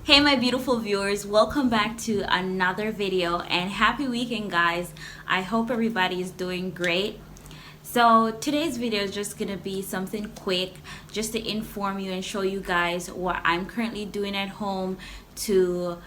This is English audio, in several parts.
Hey my beautiful viewers, welcome back to another video and happy weekend guys. I hope everybody is doing great. So today's video is just gonna be something quick just to inform you and show you guys what I'm currently doing at home to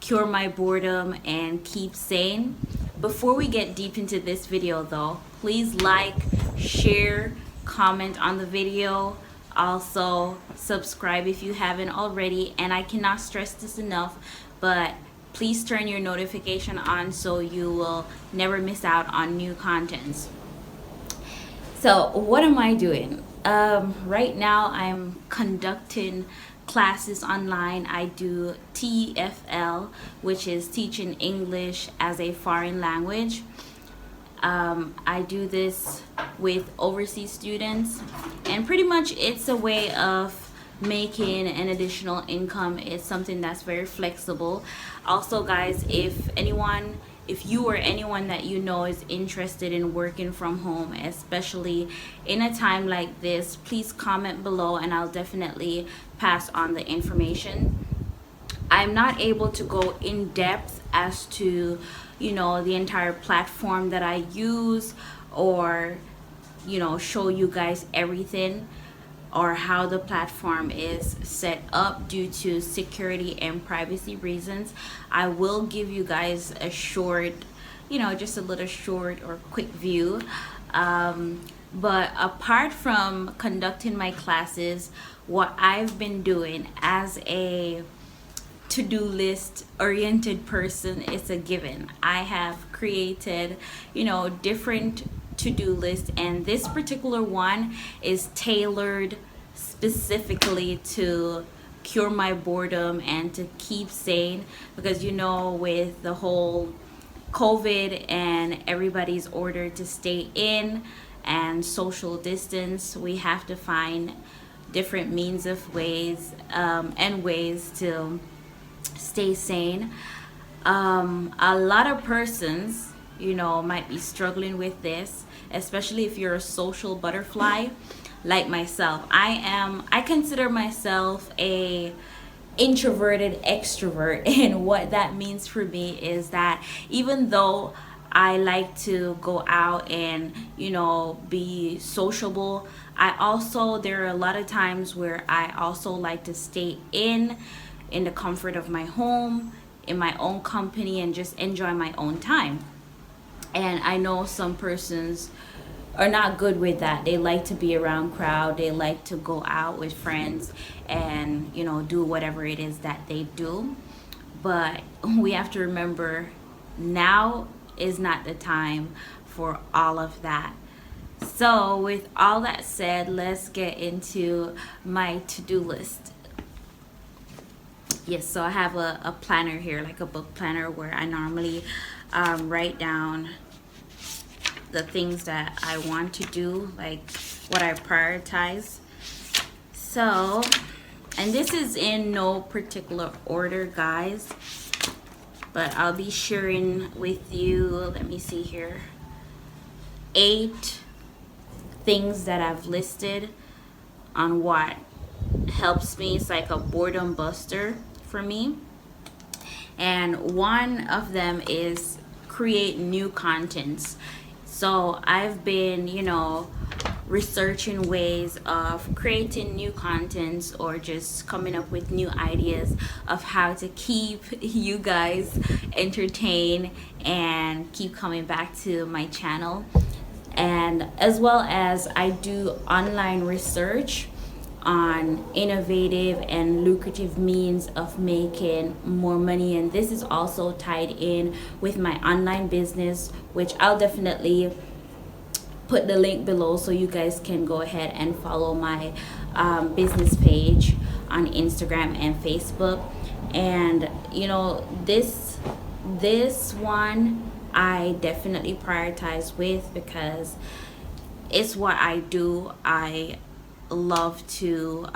cure my boredom and keep sane. Before we get deep into this video though, please like, share, comment on the video. Also subscribe if you haven't already, and I cannot stress this enough, but please turn your notification on so you will never miss out on new contents. So what am I doing? Right now I'm conducting classes online. I do TEFL, which is teaching English as a foreign language. I do this with overseas students, and pretty much it's a way of making an additional income. It's something that's very flexible. Also guys, if you or anyone that you know is interested in working from home, especially in a time like this, please comment below and I'll definitely pass on the information. I'm not able to go in depth as to the entire platform that I use, or show you guys everything or how the platform is set up due to security and privacy reasons. I will give you guys a short, just a little short or quick view. But apart from conducting my classes, what I've been doing as a to-do list oriented person is a given. I have created different to-do lists, and this particular one is tailored specifically to cure my boredom and to keep sane, because with the whole COVID and everybody's ordered to stay in and social distance, we have to find different means of ways to stay sane. A lot of persons might be struggling with this, especially if you're a social butterfly like myself. I consider myself a introverted extrovert, and what that means for me is that even though I like to go out and be sociable, there are a lot of times where I also like to stay in the comfort of my home, in my own company, and just enjoy my own time. And I know some persons are not good with that. They like to be around crowd, they like to go out with friends and do whatever it is that they do. But we have to remember, now is not the time for all of that. So with all that said, let's get into my to-do list. Yes, so I have a planner here, like a book planner, where I normally write down the things that I want to do, like what I prioritize. So, and this is in no particular order guys, but I'll be sharing with you, let me see here, 8 things that I've listed on what helps me. It's like a boredom buster for me, and one of them is create new contents. So I've been researching ways of creating new contents, or just coming up with new ideas of how to keep you guys entertained and keep coming back to my channel. And as well as I do online research on innovative and lucrative means of making more money, and this is also tied in with my online business, which I'll definitely put the link below so you guys can go ahead and follow my business page on Instagram and Facebook. And this one I definitely prioritize with, because it's what I do. I love to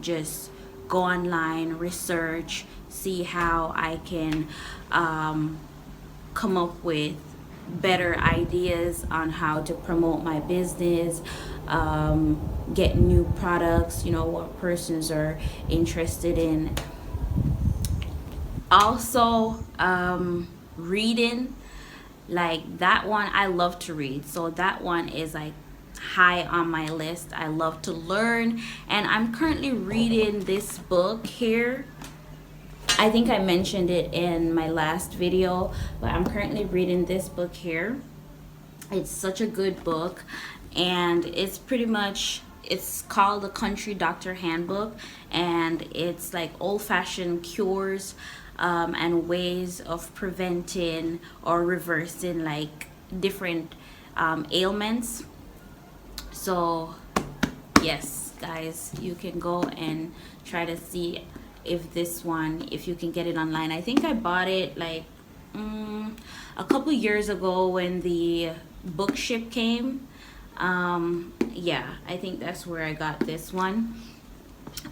just go online, research, see how I can come up with better ideas on how to promote my business, get new products, what persons are interested in, Also, reading, like that one I love to read, so that one is like high on my list. I love to learn, and I'm currently reading this book here. I think I mentioned it in my last video, but I'm currently reading this book here. It's such a good book, and it's pretty much, it's called the Country Doctor Handbook, and it's like old-fashioned cures, and ways of preventing or reversing like different ailments. So yes, guys, you can go and try to see if this one, if you can get it online. I think I bought it like a couple years ago when the book ship came. Yeah, I think that's where I got this one.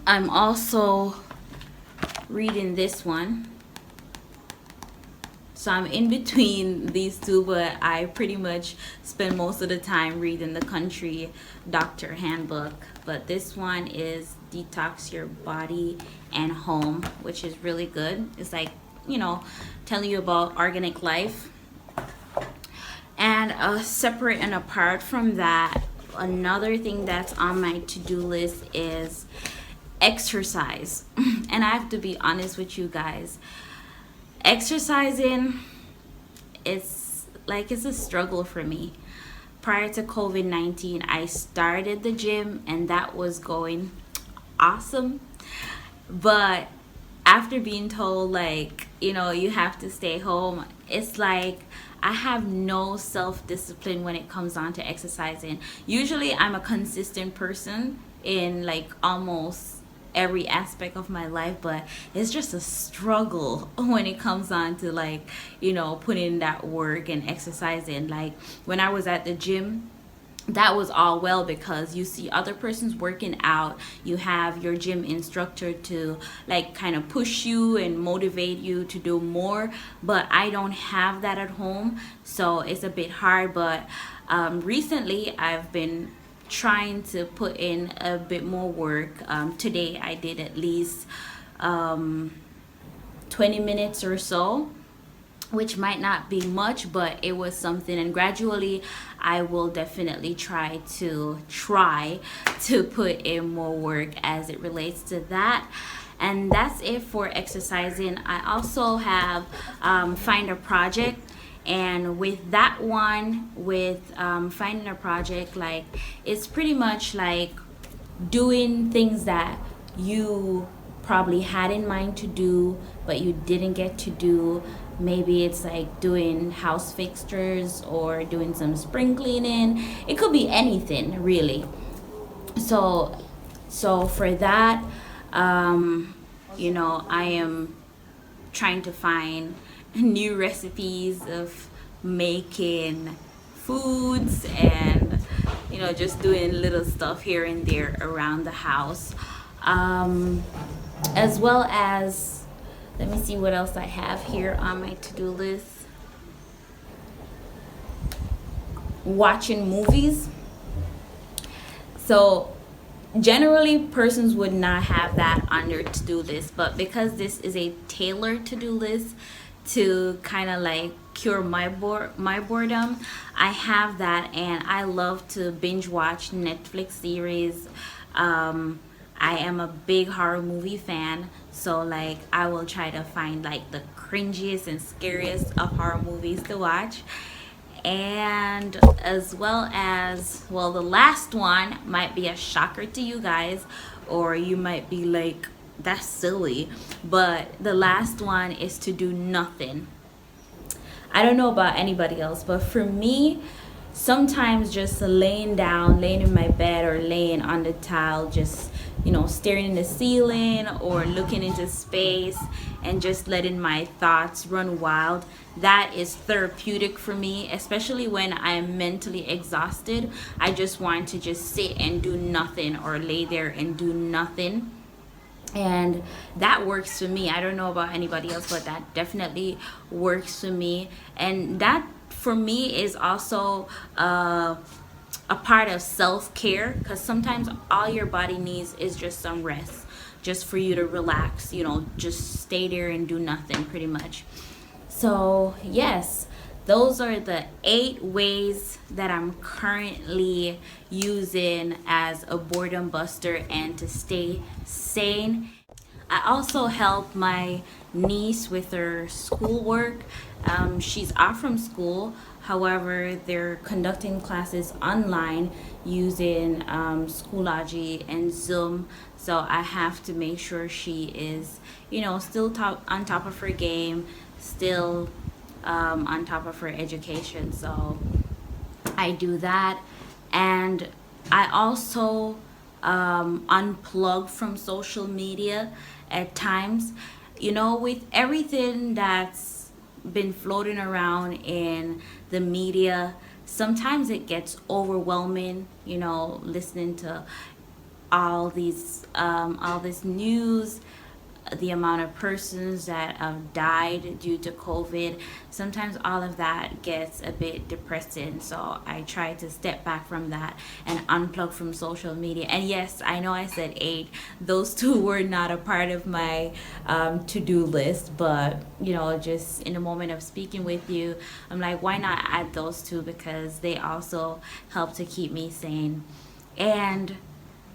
I'm also reading this one, so I'm in between these two, but I pretty much spend most of the time reading the Country Doctor Handbook. But this one is Detox Your Body and Home, which is really good. It's like, you know, telling you about organic life. And separate and apart from that, another thing that's on my to-do list is exercise. And I have to be honest with you guys, exercising, it's like, it's a struggle for me. Prior to COVID-19, I started the gym and that was going awesome, but after being told, like, you know, you have to stay home, it's like I have no self-discipline when it comes on to exercising. Usually I'm a consistent person in like almost every aspect of my life, but it's just a struggle when it comes on to, like, you know, putting in that work and exercising. Like when I was at the gym, that was all well because you see other persons working out, you have your gym instructor to like kind of push you and motivate you to do more, but I don't have that at home, so it's a bit hard. But recently I've been trying to put in a bit more work. Today I did at least 20 minutes or so, which might not be much, but it was something. And gradually I will definitely try to put in more work as it relates to that. And that's it for exercising. I also have find a project, and with that one, with finding a project, like it's pretty much like doing things that you probably had in mind to do but you didn't get to do. Maybe it's like doing house fixtures or doing some spring cleaning. It could be anything really. So for that, you know, I am trying to find new recipes of making foods, and you know, just doing little stuff here and there around the house, as well as, let me see what else I have here on my to-do list. Watching movies. So generally persons would not have that on their to-do list, but because this is a tailored to-do list to kind of like cure my boredom, I have that, and I love to binge watch Netflix series. I am a big horror movie fan, so like I will try to find like the cringiest and scariest of horror movies to watch. And as well as, well, the last one might be a shocker to you guys, or you might be like, that's silly, but the last one is to do nothing. I don't know about anybody else, but for me, sometimes just laying in my bed or laying on the tile, just, you know, staring in the ceiling or looking into space and just letting my thoughts run wild, that is therapeutic for me, especially when I'm mentally exhausted. I just want to just sit and do nothing, or lay there and do nothing, and that works for me. I don't know about anybody else, but that definitely works for me. And that for me is also a part of self-care, because sometimes all your body needs is just some rest. just for you to relax, you know, just stay there and do nothing pretty much. So yes, those are the 8 ways that I'm currently using as a boredom buster and to stay sane. I also help my niece with her schoolwork. She's off from school. However, they're conducting classes online using Schoology and Zoom. So I have to make sure she is, you know, still on top of her game, still on top of her education. So I do that. And I also unplug from social media at times. You know, with everything that's been floating around in the media, sometimes it gets overwhelming, you know, listening to all this news, the amount of persons that have died due to COVID. Sometimes all of that gets a bit depressing. So I try to step back from that and unplug from social media. And yes, I know I said 8. Those 2 were not a part of my to-do list. But, you know, just in the moment of speaking with you, I'm like, why not add those 2? Because they also help to keep me sane. And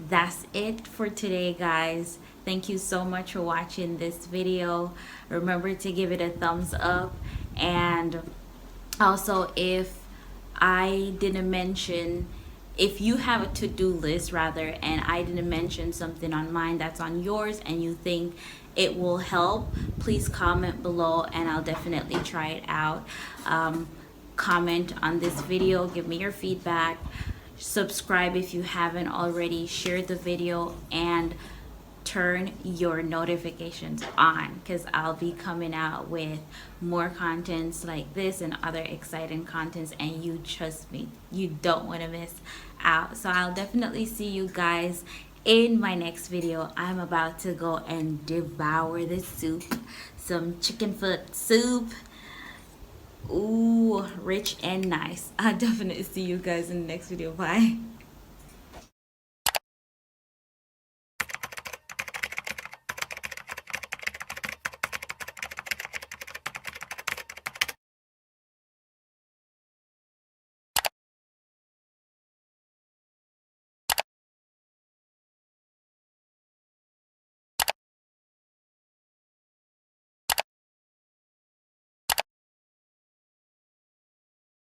that's it for today, guys. Thank you so much for watching this video. Remember to give it a thumbs up. And also, if I didn't mention, if you have a to-do list rather, and I didn't mention something on mine that's on yours and you think it will help, please comment below and I'll definitely try it out. Comment on this video, give me your feedback, subscribe if you haven't already, share the video, and turn your notifications on, because I'll be coming out with more contents like this and other exciting contents, and you trust me, you don't want to miss out. So I'll definitely see you guys in my next video. I'm about to go and devour this soup, some chicken foot soup. Ooh, rich and nice. I'll definitely see you guys in the next video. Bye.